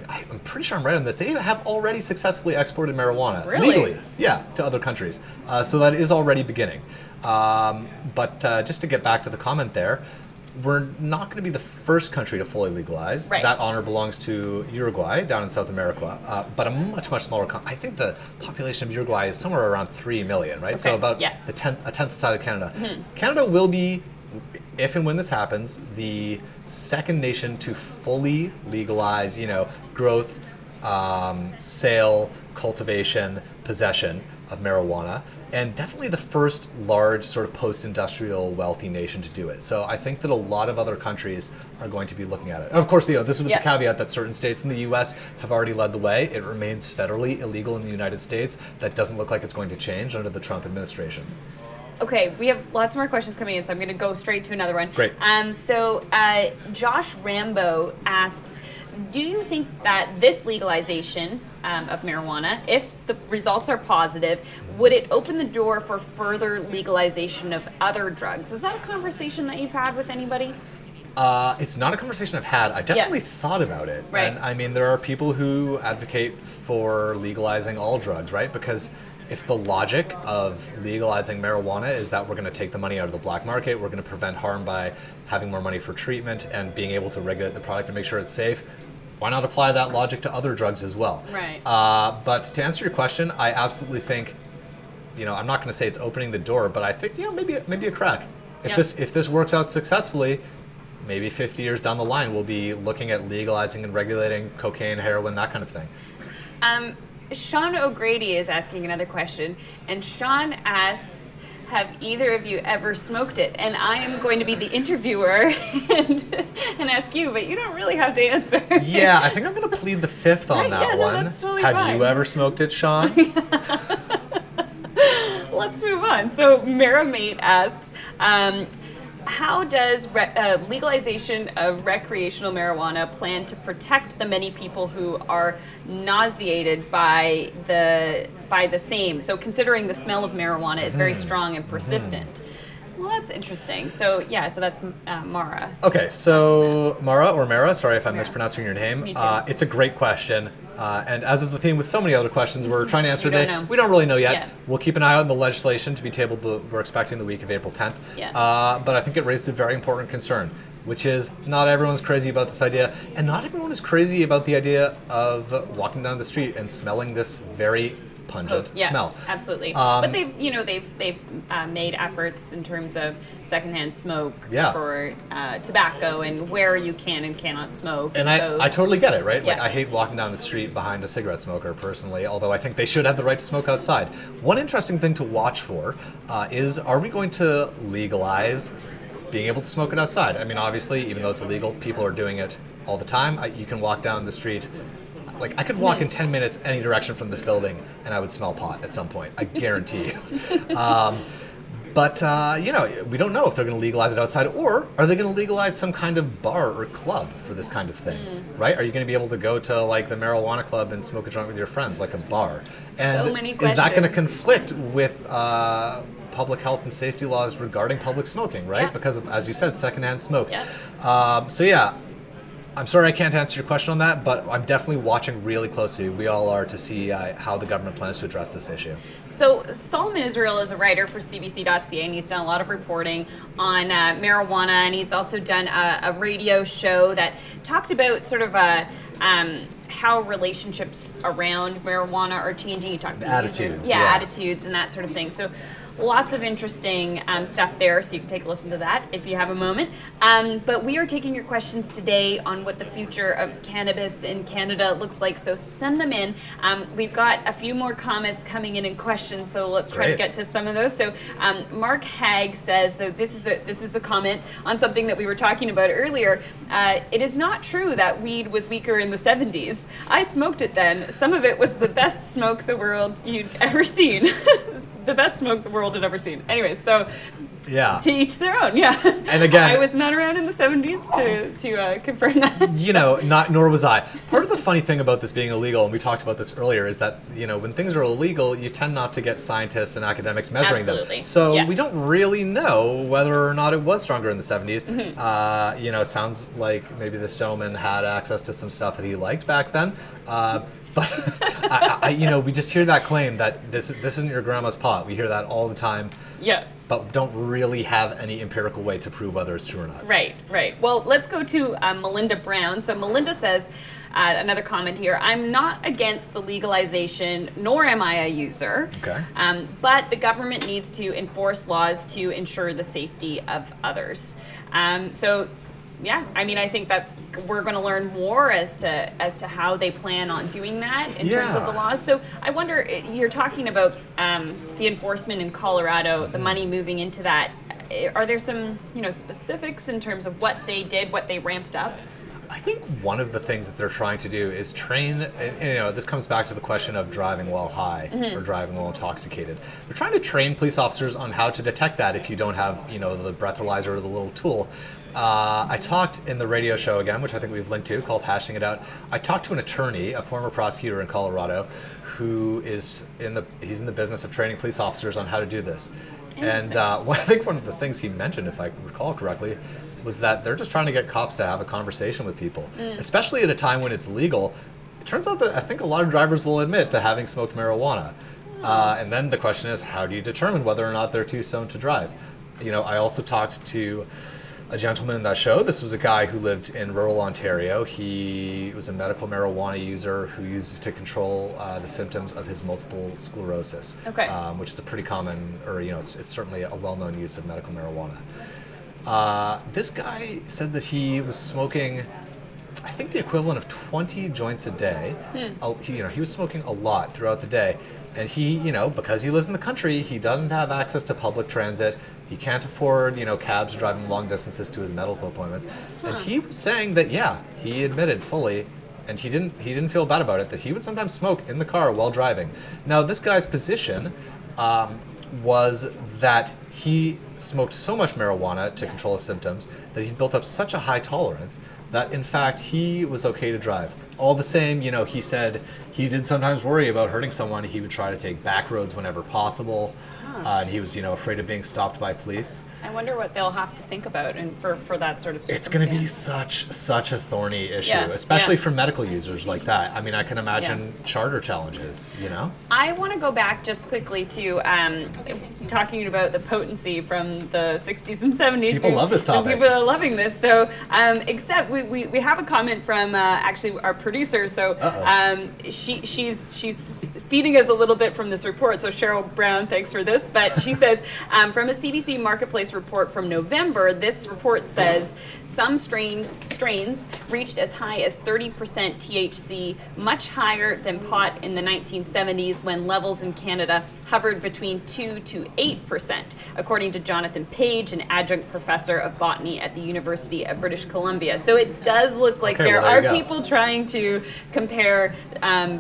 I'm pretty sure I'm right on this, they have already successfully exported marijuana legally, to other countries. So that is already beginning. But just to get back to the comment there, we're not going to be the first country to fully legalize. Right. That honor belongs to Uruguay down in South America, but a much smaller country. I think the population of Uruguay is somewhere around 3 million, right? Okay. So about a tenth the size of Canada. Canada will be, if and when this happens, the second nation to fully legalize, growth, sale, cultivation, possession of marijuana, and definitely the first large sort of post-industrial wealthy nation to do it. So I think that a lot of other countries are going to be looking at it. And of course, this is with the caveat that certain states in the US have already led the way. It remains federally illegal in the United States. That doesn't look like it's going to change under the Trump administration. Okay, we have lots more questions coming in, so I'm going to go straight to another one. Great. So Josh Rambo asks, do you think that this legalization of marijuana, if the results are positive, would it open the door for further legalization of other drugs? Is that a conversation that you've had with anybody? It's not a conversation I've had. I definitely thought about it. Right. And I mean, there are people who advocate for legalizing all drugs, right? Because if the logic of legalizing marijuana is that we're going to take the money out of the black market, we're going to prevent harm by having more money for treatment and being able to regulate the product and make sure it's safe, why not apply that logic to other drugs as well? Right. But to answer your question, I absolutely think, I'm not going to say it's opening the door, but I think, maybe a crack. If this works out successfully, maybe 50 years down the line, we'll be looking at legalizing and regulating cocaine, heroin, that kind of thing. Sean O'Grady is asking another question, and Sean asks, have either of you ever smoked it? And I am going to be the interviewer and ask you, but you don't really have to answer. Yeah, I think I'm going to plead the fifth on that one. No, that's totally have fine. You ever smoked it, Sean? Let's move on. So Maramate asks, how does legalization of recreational marijuana plan to protect the many people who are nauseated by the same? So considering the smell of marijuana is very strong and persistent. Well, that's interesting. So so that's Mara. Okay, so Mara or Mara, sorry if I'm mispronouncing your name. Me too. It's a great question. And as is the theme with so many other questions we're trying to answer today, we don't really know yet. We'll keep an eye out on the legislation to be tabled, we're expecting the week of April 10th. But I think it raised a very important concern, which is not everyone's crazy about this idea, and not everyone is crazy about the idea of walking down the street and smelling this very pungent smell. Absolutely. But they've made efforts in terms of secondhand smoke for tobacco and where you can and cannot smoke. And I totally get it, right? Like, I hate walking down the street behind a cigarette smoker personally, although I think they should have the right to smoke outside. One interesting thing to watch for is, are we going to legalize being able to smoke it outside? I mean, obviously, even though it's illegal, people are doing it all the time. You can walk down the street. Like, I could walk in 10 minutes any direction from this building and I would smell pot at some point. I guarantee you. But we don't know if they're going to legalize it outside, or are they going to legalize some kind of bar or club for this kind of thing, right? Are you going to be able to go to, like, the marijuana club and smoke a joint with your friends, like a bar? And so many questions. Is that going to conflict with public health and safety laws regarding public smoking, right? Because of, as you said, secondhand smoke. I'm sorry I can't answer your question on that, but I'm definitely watching really closely. We all are, to see how the government plans to address this issue. So Solomon Israel is a writer for CBC.ca, and he's done a lot of reporting on marijuana, and he's also done a radio show that talked about sort of how relationships around marijuana are changing. You talked to attitudes, users. Attitudes and that sort of thing. So lots of interesting stuff there, so you can take a listen to that if you have a moment. But we are taking your questions today on what the future of cannabis in Canada looks like, so send them in. We've got a few more comments coming in and questions, so let's try to get to some of those. So Mark Hag says, so this is a comment on something that we were talking about earlier. It is not true that weed was weaker in the 70s. I smoked it then. Some of it was the best smoke the world you'd ever seen. The best smoke the world had ever seen. Anyway, so to each their own, And again, I was not around in the 70s to confirm that. You know, nor was I. Part of the funny thing about this being illegal, and we talked about this earlier, is that, you know, when things are illegal, you tend not to get scientists and academics measuring them. So we don't really know whether or not it was stronger in the 70s. You know, sounds like maybe this gentleman had access to some stuff that he liked back then. But you know, we just hear that claim that this isn't your grandma's pot. We hear that all the time. But don't really have any empirical way to prove whether it's true or not. Right. Well, let's go to Melinda Brown. So Melinda says, another comment here, I'm not against the legalization, nor am I a user. But the government needs to enforce laws to ensure the safety of others. Yeah, I mean, I think we're going to learn more as to how they plan on doing that in terms of the laws. So I wonder, you're talking about the enforcement in Colorado, the money moving into that. Are there some, you know, specifics in terms of what they did, what they ramped up? I think one of the things that they're trying to do is train, and, you know, this comes back to the question of driving while high or driving while intoxicated. They're trying to train police officers on how to detect that if you don't have, you know, the breathalyzer or the little tool. I talked in the radio show again, which I think we've linked to, called Hashing It Out. I talked to an attorney, a former prosecutor in Colorado, who is he's in the business of training police officers on how to do this. And I think one of the things he mentioned, if I recall correctly, was that they're just trying to get cops to have a conversation with people, especially at a time when it's legal. It turns out that I think a lot of drivers will admit to having smoked marijuana. And then the question is, how do you determine whether or not they're too stoned to drive? You know, I also talked to a gentleman in that show. This was a guy who lived in rural Ontario. He was a medical marijuana user who used it to control the symptoms of his multiple sclerosis, which is a pretty common, or, you know, it's certainly a well-known use of medical marijuana. This guy said that he was smoking, I think, the equivalent of 20 joints a day. You know, he was smoking a lot throughout the day. And he, you know, because he lives in the country, he doesn't have access to public transit. He can't afford, you know, cabs driving long distances to his medical appointments. And he was saying that, he admitted fully, and he didn't feel bad about it, that he would sometimes smoke in the car while driving. Now, this guy's position was that he smoked so much marijuana to control his symptoms that he built up such a high tolerance that, in fact, he was okay to drive. All the same, you know, he said he did sometimes worry about hurting someone. He would try to take back roads whenever possible. And he was, you know, afraid of being stopped by police. I wonder what they'll have to think about and for that sort of circumstance. It's going to be such a thorny issue, especially for medical users like that. I mean, I can imagine charter challenges, you know? I want to go back just quickly to talking about the potency from the 60s and 70s. People love this topic. People are loving this. So, except we have a comment from actually our producer. So she's feeding us a little bit from this report. So Cheryl Brown, thanks for this. But she says, from a CBC Marketplace report from November, this report says some strains reached as high as 30% THC, much higher than pot in the 1970s when levels in Canada hovered between 2 to 8%, according to Jonathan Page, an adjunct professor of botany at the University of British Columbia. So it does look like there are people trying to compare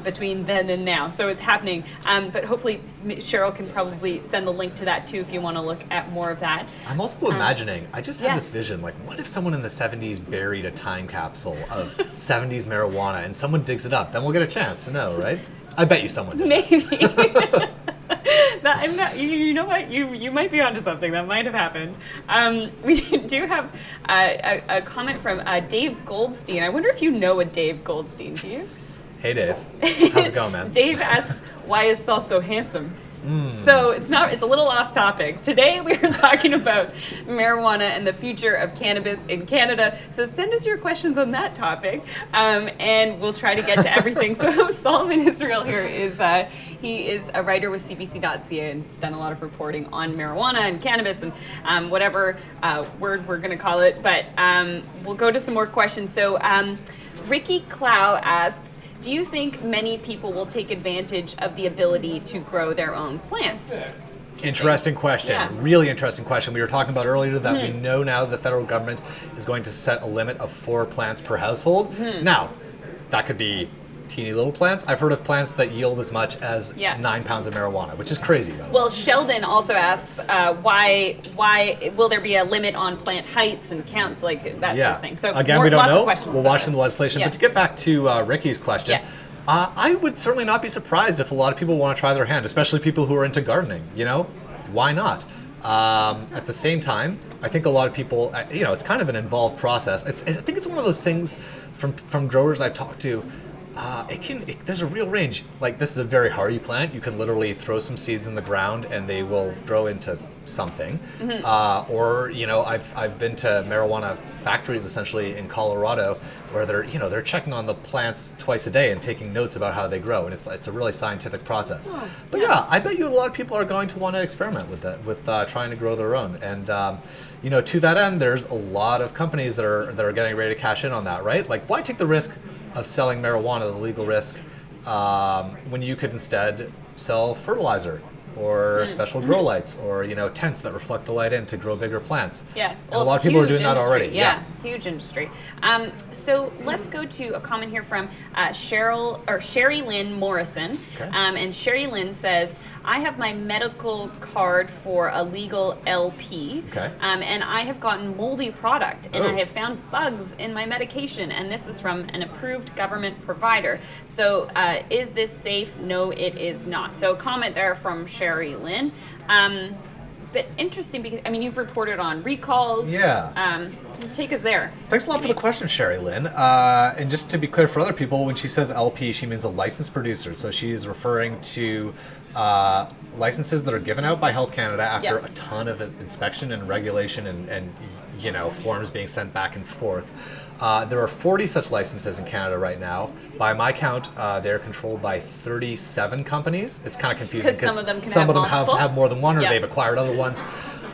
between then and now. So it's happening. But hopefully Cheryl can probably send the link to that too if you want to look at more of that. I'm also imagining, I just had this vision, like, what if someone in the 70s buried a time capsule of 70s marijuana and someone digs it up? Then we'll get a chance to know, right? I bet you someone did. Maybe. You know what? You might be onto something. That might have happened. We do have a comment from Dave Goldstein. I wonder if you know a Dave Goldstein. Do you? Hey, Dave. How's it going, man? Dave asks, why is Saul so handsome? So it's a little off topic. Today we are talking about marijuana and the future of cannabis in Canada. So send us your questions on that topic, and we'll try to get to everything. So Solomon Israel here He is a writer with CBC.ca and has done a lot of reporting on marijuana and cannabis and whatever word we're going to call it. But we'll go to some more questions. So Ricky Clow asks, do you think many people will take advantage of the ability to grow their own plants? Interesting question. Yeah. Really interesting question. We were talking about earlier that we know now the federal government is going to set a limit of 4 plants per household. Now, that could be teeny little plants. I've heard of plants that yield as much as 9 pounds of marijuana, which is crazy. Well, Sheldon also asks, why will there be a limit on plant heights and counts, like that sort of thing? So again, we don't know. We'll watch in the legislation. But to get back to Ricky's question, I would certainly not be surprised if a lot of people want to try their hand, especially people who are into gardening. You know, why not? At the same time, I think a lot of people, you know, it's kind of an involved process. I think it's one of those things from growers I've talked to. There's a real range. Like, this is a very hardy plant. You can literally throw some seeds in the ground and they will grow into something. Or, you know, I've been to marijuana factories essentially in Colorado where they're checking on the plants twice a day and taking notes about how they grow, and it's a really scientific process. But yeah, I bet you a lot of people are going to want to experiment with that, with trying to grow their own. And you know, to that end, there's a lot of companies that are getting ready to cash in on that, right? Like, why take the risk of selling marijuana, the legal risk, when you could instead sell fertilizer or special grow lights, or, you know, tents that reflect the light in to grow bigger plants. Yeah, well, a lot of people are doing that already. Yeah, huge industry. So let's go to a comment here from Sherry Lynn Morrison. And Sherry Lynn says, I have my medical card for a legal LP, and I have gotten moldy product, and I have found bugs in my medication, and this is from an approved government provider. So is this safe? No, it is not. So a comment there from Sherry Lynn. But interesting because, I mean, you've reported on recalls. Take us there. Thanks a lot for the question, Sherry Lynn. And just to be clear for other people, when she says LP, she means a licensed producer. So she's referring to licenses that are given out by Health Canada after a ton of inspection and regulation and you know, forms being sent back and forth. There are 40 such licenses in Canada right now. By my count, they're controlled by 37 companies. It's kind of confusing because some of them have more than one, or they've acquired other ones.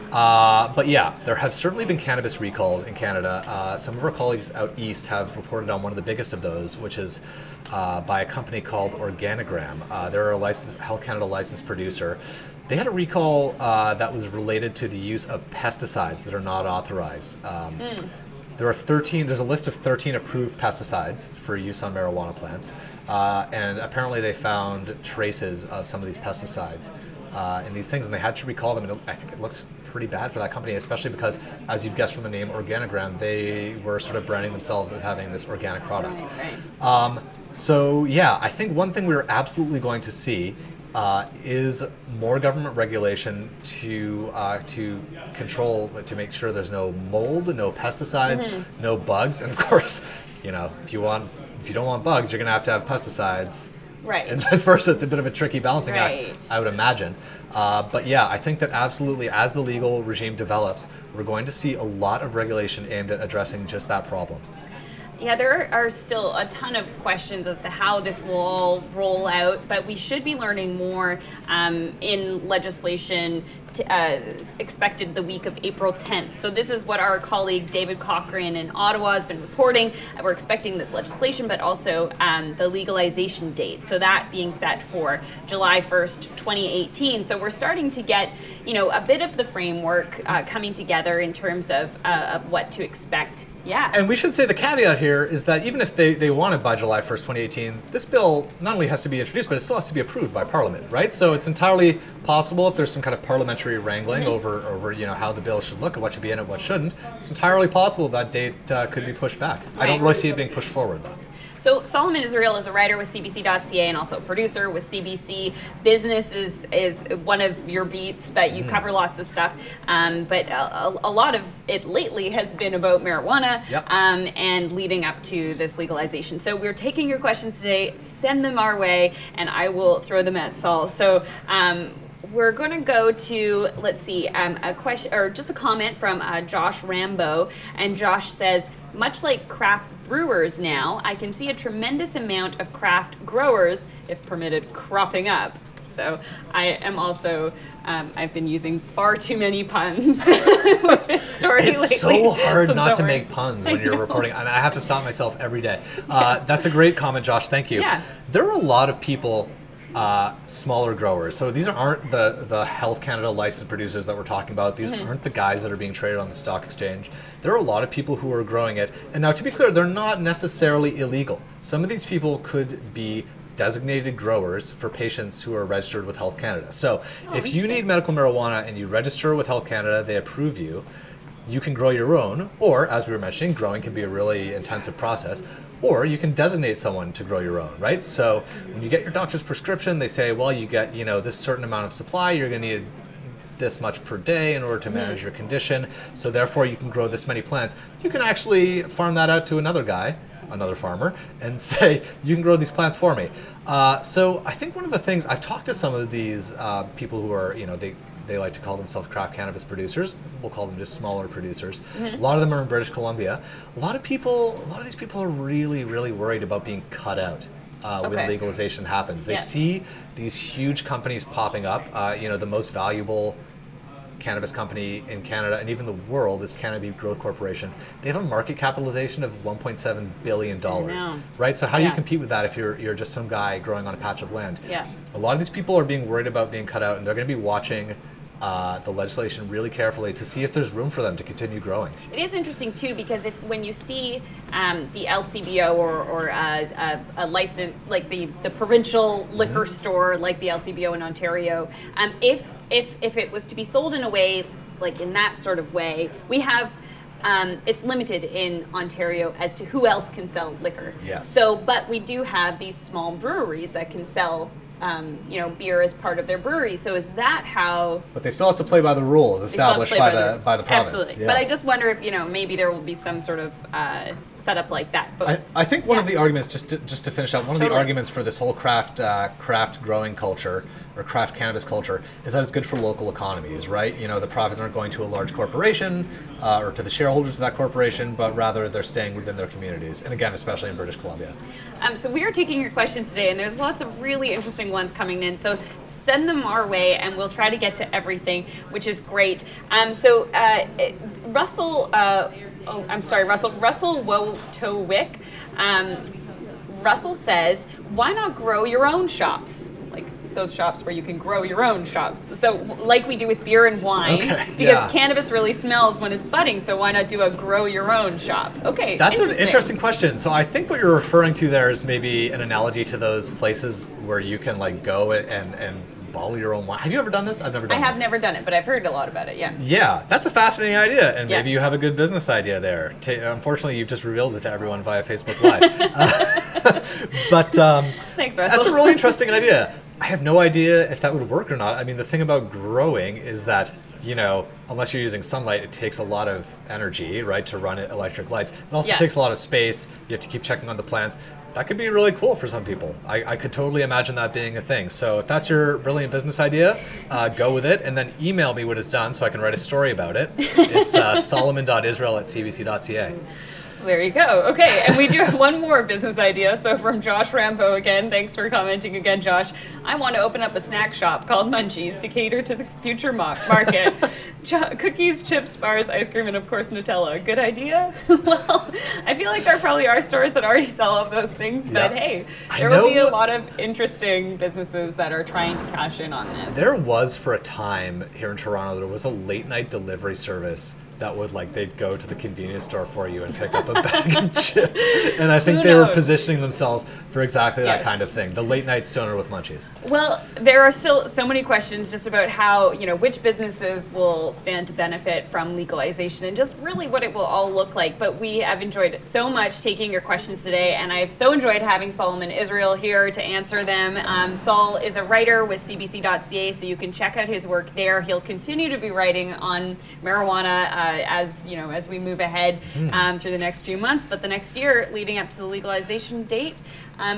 But yeah, there have certainly been cannabis recalls in Canada. Some of our colleagues out east have reported on one of the biggest of those, which is by a company called Organigram. They're a Health Canada licensed producer. They had a recall that was related to the use of pesticides that are not authorized. There are 13, there's a list of 13 approved pesticides for use on marijuana plants. And apparently they found traces of some of these pesticides in these things, and they had to recall them. And I think it looks pretty bad for that company, especially because, as you'd guessed from the name Organigram, they were sort of branding themselves as having this organic product. So yeah, I think one thing we're absolutely going to see is more government regulation to control, to make sure there's no mold, no pesticides, no bugs, and of course, you know, if you don't want bugs, you're going to have pesticides. And vice versa. It's a bit of a tricky balancing act, I would imagine. But yeah, I think that absolutely, as the legal regime develops, we're going to see a lot of regulation aimed at addressing just that problem. Yeah, there are still a ton of questions as to how this will all roll out, but we should be learning more in legislation expected the week of April 10th. So this is what our colleague David Cochran in Ottawa has been reporting. We're expecting this legislation, but also the legalization date. So that being set for July 1st, 2018. So we're starting to get, you know, a bit of the framework coming together in terms of what to expect. Yeah. And we should say the caveat here is that even if they want it by July 1st, 2018, this bill not only has to be introduced, but it still has to be approved by Parliament, right? So it's entirely possible, if there's some kind of parliamentary wrangling over you know, how the bill should look and what should be in it, what shouldn't, it's entirely possible that date could be pushed back. I don't really see it being pushed forward, though. So Solomon Israel is a writer with CBC.ca and also a producer with CBC. Business is one of your beats, but you cover lots of stuff. But a lot of it lately has been about marijuana and leading up to this legalization. So we're taking your questions today. Send them our way, and I will throw them at Saul. So we're going to go to, let's see, a question, or just a comment from Josh Rambo. And Josh says, much like craft brewers now, I can see a tremendous amount of craft growers, if permitted, cropping up. So I am also, I've been using far too many puns with this story It's lately. so hard not to don't make worry. puns when you're reporting, and I have to stop myself every day. Yes. That's a great comment, Josh. Thank you. Yeah. There are a lot of people, smaller growers. So these aren't the Health Canada licensed producers that we're talking about. These aren't the guys that are being traded on the stock exchange. There are a lot of people who are growing it. And now, to be clear, they're not necessarily illegal. Some of these people could be designated growers for patients who are registered with Health Canada. So if you need medical marijuana and you register with Health Canada, they approve you, you can grow your own, or as we were mentioning, growing can be a really intensive process, or you can designate someone to grow your own, right? So when you get your doctor's prescription, they say, well, you get, this certain amount of supply, you're gonna need this much per day in order to manage your condition, so therefore you can grow this many plants. You can actually farm that out to another guy, another farmer, and say, you can grow these plants for me. So I think one of the things, I've talked to some of these people who are, they like to call themselves craft cannabis producers. We'll call them just smaller producers. A lot of them are in British Columbia. A lot of these people are really, really worried about being cut out when legalization happens. They see these huge companies popping up. The most valuable cannabis company in Canada and even the world is Cannabis Growth Corporation. They have a market capitalization of $1.7 billion, right? So how do you compete with that if you're just some guy growing on a patch of land? A lot of these people are being worried about being cut out, and they're going to be watching the legislation really carefully to see if there's room for them to continue growing. It is interesting too, because when you see the LCBO or a license, like the provincial liquor store like the LCBO in Ontario, if it was to be sold in a way, like in that sort of way, we have it's limited in Ontario as to who else can sell liquor. So, but we do have these small breweries that can sell beer as part of their brewery. So is that how? But they still have to play by the rules established by the province. Absolutely. But I just wonder if maybe there will be some sort of setup like that. But I think one of the arguments, just to finish up, one of the arguments for this whole craft growing culture or craft cannabis culture is that it's good for local economies, right? The profits aren't going to a large corporation or to the shareholders of that corporation, but rather they're staying within their communities. And again, especially in British Columbia. So we are taking your questions today, and there's lots of really interesting ones coming in. So send them our way, and we'll try to get to everything, which is great. Russell Wotowick. Russell says, why not grow your own shops? Like those shops where you can grow your own shops. So like we do with beer and wine, because cannabis really smells when it's budding, so why not do a grow your own shop? Okay, that's an interesting question. So I think what you're referring to there is maybe an analogy to those places where you can like go and bottle your own wine. Have you ever done this? I've never done this. I have never done it, but I've heard a lot about it, Yeah, that's a fascinating idea, and maybe you have a good business idea there. Unfortunately, you've just revealed it to everyone via Facebook Live. But thanks, Russell. That's a really interesting idea. I have no idea if that would work or not. I mean, the thing about growing is that, unless you're using sunlight, it takes a lot of energy, right, to run electric lights. It also takes a lot of space. You have to keep checking on the plants. That could be really cool for some people. I could totally imagine that being a thing. So if that's your brilliant business idea, go with it, and then email me when it's done so I can write a story about it. It's solomon.israel@cbc.ca. There you go. Okay, and we do have one more business idea. So from Josh Rambo again, thanks for commenting again, Josh. I want to open up a snack shop called Munchies to cater to the future market. Cookies, chips, bars, ice cream, and of course Nutella. Good idea? Well, I feel like there probably are stores that already sell all of those things, but hey, there will be a lot of interesting businesses that are trying to cash in on this. There was, for a time here in Toronto, there was a late night delivery service that would, they'd go to the convenience store for you and pick up a bag of chips. And I think they were positioning themselves for exactly that kind of thing. The late night stoner with munchies. Well, there are still so many questions just about how, which businesses will stand to benefit from legalization and just really what it will all look like. But we have enjoyed so much taking your questions today, and I've so enjoyed having Solomon Israel here to answer them. Sol is a writer with CBC.ca, so you can check out his work there. He'll continue to be writing on marijuana as we move ahead through the next few months, but the next year leading up to the legalization date.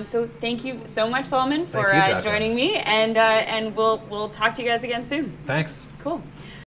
So thank you so much, Solomon, for joining me, and we'll talk to you guys again soon. Thanks. Cool.